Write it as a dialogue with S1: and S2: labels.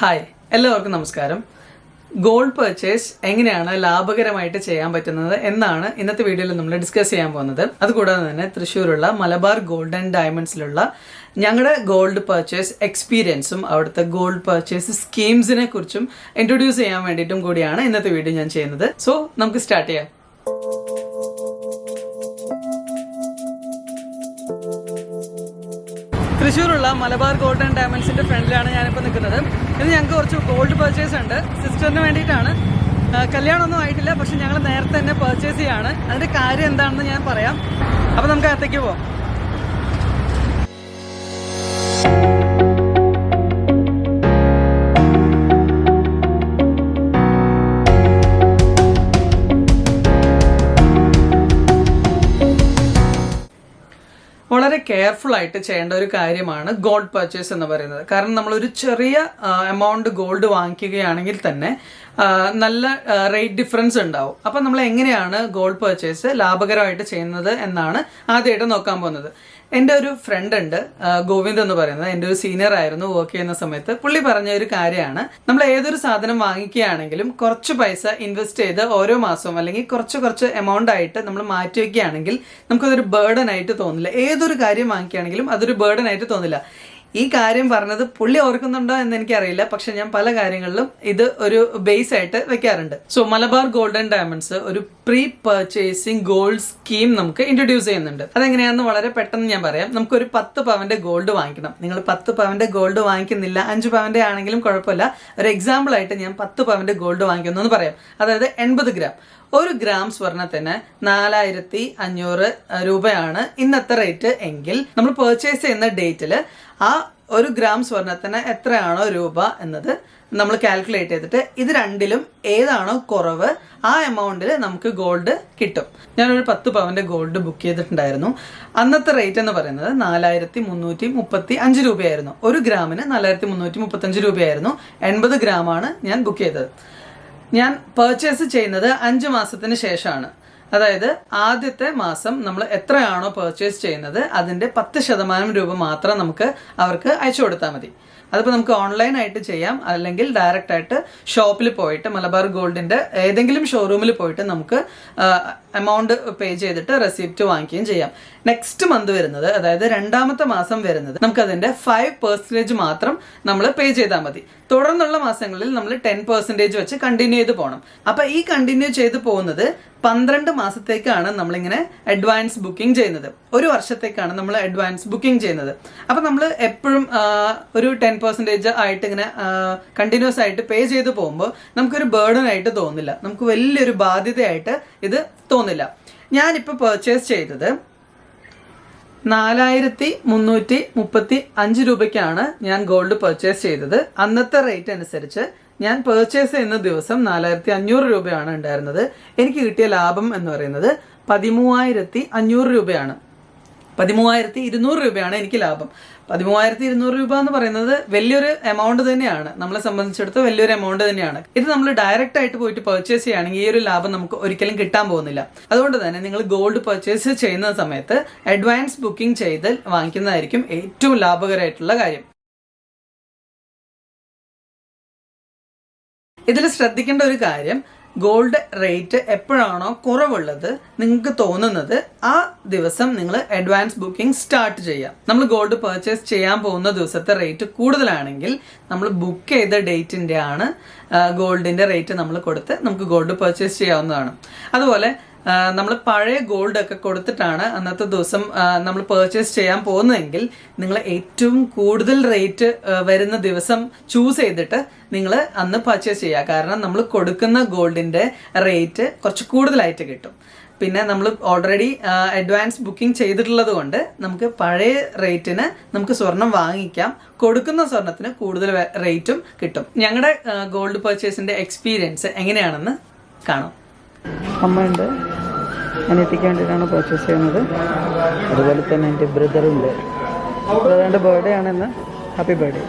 S1: Hi, എല്ലാവർക്കും നമസ്കാരം. Gold purchase എങ്ങനെയാണ് ലാഭകരമായിട്ട് ചെയ്യാൻ പറ്റുന്നത് എന്നാണ് ഇന്നത്തെ വീഡിയോയിൽ നമ്മൾ ഡിസ്കസ് ചെയ്യാൻ പോകുന്നത്. അതുകൂടാതെ തന്നെ തൃശ്ശൂരുള്ള മലബാർ ഗോൾഡ് ആൻഡ് ഡയമണ്ട്സിലുള്ള ഞങ്ങളുടെ ഗോൾഡ് പർച്ചേസ് എക്സ്പീരിയൻസും അവിടുത്തെ ഗോൾഡ് പർച്ചേസ് സ്കീംസിനെ കുറിച്ചും ഇൻട്രൊഡ്യൂസ് ചെയ്യാൻ വേണ്ടിയിട്ടും കൂടിയാണ് ഇന്നത്തെ വീഡിയോ ഞാൻ ചെയ്യുന്നത്. സോ നമുക്ക് സ്റ്റാർട്ട് ചെയ്യാം. തൃശ്ശൂരുള്ള മലബാർ ഗോൾഡ് ആൻഡ് ഡയമണ്ട്സിന്റെ ഫ്രണ്ടിലാണ് ഞാനിപ്പോൾ നിൽക്കുന്നത്. ഇത് ഞങ്ങൾക്ക് കുറച്ച് ഗോൾഡ് പർച്ചേസ് ഉണ്ട്. സിസ്റ്ററിന് വേണ്ടിയിട്ടാണ്. കല്യാണമൊന്നും ആയിട്ടില്ല, പക്ഷെ ഞങ്ങൾ നേരത്തെ തന്നെ പർച്ചേസ് ചെയ്യാണ്. അതിന്റെ കാര്യം എന്താണെന്ന് ഞാൻ പറയാം. അപ്പോൾ നമുക്ക് അകത്തേക്ക് പോവാം. വളരെ കെയർഫുൾ ആയിട്ട് ചെയ്യേണ്ട ഒരു കാര്യമാണ് ഗോൾഡ് പർച്ചേസ് എന്ന് പറയുന്നത്. കാരണം നമ്മളൊരു ചെറിയ എമൗണ്ട് ഗോൾഡ് വാങ്ങിക്കുകയാണെങ്കിൽ തന്നെ നല്ല റേറ്റ് ഡിഫറൻസ് ഉണ്ടാവും. അപ്പം നമ്മൾ എങ്ങനെയാണ് ഗോൾഡ് പർച്ചേസ് ലാഭകരമായിട്ട് ചെയ്യുന്നത് എന്നാണ് ആദ്യമായിട്ട് നോക്കാൻ പോകുന്നത്. എൻ്റെ ഒരു ഫ്രണ്ട് ഉണ്ട്, ഗോവിന്ദ് എന്ന് പറയുന്നത്. എൻ്റെ ഒരു സീനിയർ ആയിരുന്നു വർക്ക് ചെയ്യുന്ന സമയത്ത്. പുള്ളി പറഞ്ഞ ഒരു കാര്യമാണ്, നമ്മൾ ഏതൊരു സാധനം വാങ്ങിക്കുകയാണെങ്കിലും കുറച്ച് പൈസ ഇൻവെസ്റ്റ് ചെയ്ത് ഓരോ മാസവും അല്ലെങ്കിൽ കുറച്ച് എമൗണ്ട് ആയിട്ട് നമ്മൾ മാറ്റി വയ്ക്കുകയാണെങ്കിൽ നമുക്കതൊരു ബേർഡൻ ആയിട്ട് തോന്നില്ല. ഏതൊരു കാര്യം വാങ്ങിക്കുകയാണെങ്കിലും അതൊരു ബേർഡൻ ആയിട്ട് തോന്നില്ല. ഈ കാര്യം പറഞ്ഞത് പുള്ളി ഓർക്കുന്നുണ്ടോ എന്ന് എനിക്കറിയില്ല, പക്ഷെ ഞാൻ പല കാര്യങ്ങളിലും ഇത് ഒരു ബേസ് ആയിട്ട് വെക്കാറുണ്ട്. So Malabar gold and diamonds ഒരു പ്രീ പർച്ചേസിംഗ് ഗോൾഡ് സ്കീം നമുക്ക് ഇൻട്രൊഡ്യൂസ് ചെയ്യുന്നുണ്ട്. അതെങ്ങനെയാണെന്ന് വളരെ പെട്ടെന്ന് ഞാൻ പറയാം. നമുക്കൊരു 10 പവന്റെ ഗോൾഡ് വാങ്ങിക്കണം. നിങ്ങൾ 10 പവന്റെ ഗോൾഡ് വാങ്ങിക്കുന്നില്ല, 5 പവന്റെ ആണെങ്കിലും കുഴപ്പമില്ല. ഒരു എക്സാമ്പിൾ ആയിട്ട് ഞാൻ 10 പവന്റെ ഗോൾഡ് വാങ്ങിക്കുന്നു എന്ന് പറയാം. അതായത് 80 ഗ്രാം. 1 ഗ്രാം സ്വർണത്തിന് 4500 രൂപയാണ് ഇന്നത്തെ റേറ്റ് എങ്കിൽ നമ്മൾ പർച്ചേസ് ചെയ്യുന്ന ഡേറ്റിൽ ആ 1 ഗ്രാം സ്വർണത്തിന് എത്രയാണോ രൂപ എന്നത് നമ്മൾ കാൽക്കുലേറ്റ് ചെയ്തിട്ട് ഇത് രണ്ടിലും ഏതാണോ കുറവ് ആ എമൗണ്ടിൽ നമുക്ക് ഗോൾഡ് കിട്ടും. ഞാനൊരു 10 പവന്റെ ഗോൾഡ് ബുക്ക് ചെയ്തിട്ടുണ്ടായിരുന്നു. അന്നത്തെ റേറ്റ് എന്ന് പറയുന്നത് 4335 രൂപയായിരുന്നു. 1 ഗ്രാമിന് 4335 രൂപയായിരുന്നു. 80 ഗ്രാമാണ് ഞാൻ ബുക്ക് ചെയ്തത്. ഞാൻ പർച്ചേസ് ചെയ്യുന്നത് 5 മാസത്തിന് ശേഷമാണ്. അതായത് ആദ്യത്തെ മാസം നമ്മൾ എത്രയാണോ പർച്ചേസ് ചെയ്യുന്നത് അതിന്റെ 10% രൂപ മാത്രം നമുക്ക് അവർക്ക് അയച്ചു കൊടുത്താൽ മതി. അതിപ്പോൾ നമുക്ക് ഓൺലൈനായിട്ട് ചെയ്യാം, അല്ലെങ്കിൽ ഡയറക്റ്റ് ആയിട്ട് ഷോപ്പിൽ പോയിട്ട് മലബാർ ഗോൾഡിന്റെ ഏതെങ്കിലും ഷോറൂമിൽ പോയിട്ട് നമുക്ക് എമൗണ്ട് പേ ചെയ്തിട്ട് റെസിപ്റ്റ് വാങ്ങിക്കുകയും ചെയ്യാം. നെക്സ്റ്റ് മന്ത് വരുന്നത്, അതായത് 2ാമത്തെ മാസം വരുന്നത്, നമുക്ക് അതിന്റെ 5% മാത്രം നമ്മൾ പേ ചെയ്താൽ മതി. തുടർന്നുള്ള മാസങ്ങളിൽ നമ്മൾ 10% വെച്ച് കണ്ടിന്യൂ ചെയ്ത് പോകണം. അപ്പൊ ഈ കണ്ടിന്യൂ ചെയ്ത് പോകുന്നത് 12 മാസത്തേക്കാണ് നമ്മളിങ്ങനെ അഡ്വാൻസ് ബുക്കിംഗ് ചെയ്യുന്നത്. 1 വർഷത്തേക്കാണ് നമ്മൾ അഡ്വാൻസ് ബുക്കിംഗ് ചെയ്യുന്നത്. അപ്പൊ നമ്മൾ എപ്പോഴും ഒരു 10% ആയിട്ട് ഇങ്ങനെ കണ്ടിന്യൂസ് ആയിട്ട് പേ ചെയ്ത് പോകുമ്പോൾ നമുക്കൊരു ബേർഡൻ ആയിട്ട് തോന്നില്ല, നമുക്ക് വലിയൊരു ബാധ്യതയായിട്ട് ഇത് തോന്നില്ല. ഞാനിപ്പോൾ പർച്ചേസ് ചെയ്തത് 4335 രൂപയ്ക്കാണ് ഞാൻ ഗോൾഡ് പർച്ചേസ് ചെയ്തത്. അന്നത്തെ റേറ്റ് അനുസരിച്ച് ഞാൻ പർച്ചേസ് ചെയ്യുന്ന ദിവസം 4500 രൂപയാണ് ഉണ്ടായിരുന്നത്. എനിക്ക് കിട്ടിയ ലാഭം എന്ന് പറയുന്നത് 13500 രൂപയാണ്. 13200 രൂപയാണ് എനിക്ക് ലാഭം. 13200 രൂപ എന്ന് പറയുന്നത് വലിയൊരു എമൗണ്ട് തന്നെയാണ്, നമ്മളെ സംബന്ധിച്ചിടത്തോളം വലിയൊരു എമൗണ്ട് തന്നെയാണ്. ഇത് നമ്മൾ ഡയറക്റ്റ് ആയിട്ട് പോയിട്ട് പർച്ചേസ് ചെയ്യുകയാണെങ്കിൽ ഈ ഒരു ലാഭം നമുക്ക് ഒരിക്കലും കിട്ടാൻ പോകുന്നില്ല. അതുകൊണ്ട് തന്നെ നിങ്ങൾ ഗോൾഡ് പർച്ചേസ് ചെയ്യുന്ന സമയത്ത് അഡ്വാൻസ് ബുക്കിംഗ് ചെയ്ത് വാങ്ങിക്കുന്നതായിരിക്കും ഏറ്റവും ലാഭകരമായിട്ടുള്ള കാര്യം. ഇതിൽ ശ്രദ്ധിക്കേണ്ട ഒരു കാര്യം, ഗോൾഡ് റേറ്റ് എപ്പോഴാണോ കുറവുള്ളത് നിങ്ങൾക്ക് തോന്നുന്നത് ആ ദിവസം നിങ്ങൾ അഡ്വാൻസ് ബുക്കിംഗ് സ്റ്റാർട്ട് ചെയ്യാം. നമ്മൾ ഗോൾഡ് പർച്ചേസ് ചെയ്യാൻ പോകുന്ന ദിവസത്തെ റേറ്റ് കൂടുതലാണെങ്കിൽ നമ്മൾ ബുക്ക് ചെയ്ത ഡേറ്റിന്റെ ആണ് ഗോൾഡിന്റെ റേറ്റ് നമ്മൾ കൊടുത്ത് നമുക്ക് ഗോൾഡ് പർച്ചേസ് ചെയ്യാവുന്നതാണ്. അതുപോലെ നമ്മൾ പഴയ ഗോൾഡ് ഒക്കെ കൊടുത്തിട്ടാണ് അന്നത്തെ ദിവസം നമ്മൾ പർച്ചേസ് ചെയ്യാൻ പോകുന്നതെങ്കിൽ നിങ്ങൾ ഏറ്റവും കൂടുതൽ റേറ്റ് വരുന്ന ദിവസം ചൂസ് ചെയ്തിട്ട് നിങ്ങൾ അന്ന് പർച്ചേസ് ചെയ്യുക. കാരണം നമ്മൾ കൊടുക്കുന്ന ഗോൾഡിന്റെ റേറ്റ് കുറച്ച് കൂടുതലായിട്ട് കിട്ടും. പിന്നെ നമ്മൾ ഓൾറെഡി അഡ്വാൻസ് ബുക്കിംഗ് ചെയ്തിട്ടുള്ളത് കൊണ്ട് നമുക്ക് പഴയ റേറ്റിന് നമുക്ക് സ്വർണം വാങ്ങിക്കാം, കൊടുക്കുന്ന സ്വർണത്തിന് കൂടുതൽ റേറ്റും കിട്ടും. ഞങ്ങളുടെ ഗോൾഡ് പർച്ചേസിന്റെ എക്സ്പീരിയൻസ് എങ്ങനെയാണെന്ന് കാണാം.
S2: അമ്മയുണ്ട്, അനിയത്തിക്ക് വേണ്ടിയിട്ടാണ് പർച്ചേസ് ചെയ്യുന്നത്. അതുപോലെ തന്നെ എൻ്റെ ബ്രദറുണ്ട്. ബ്രദറിൻ്റെ ബർത്ത്ഡേ ആണെന്ന്. Happy birthday.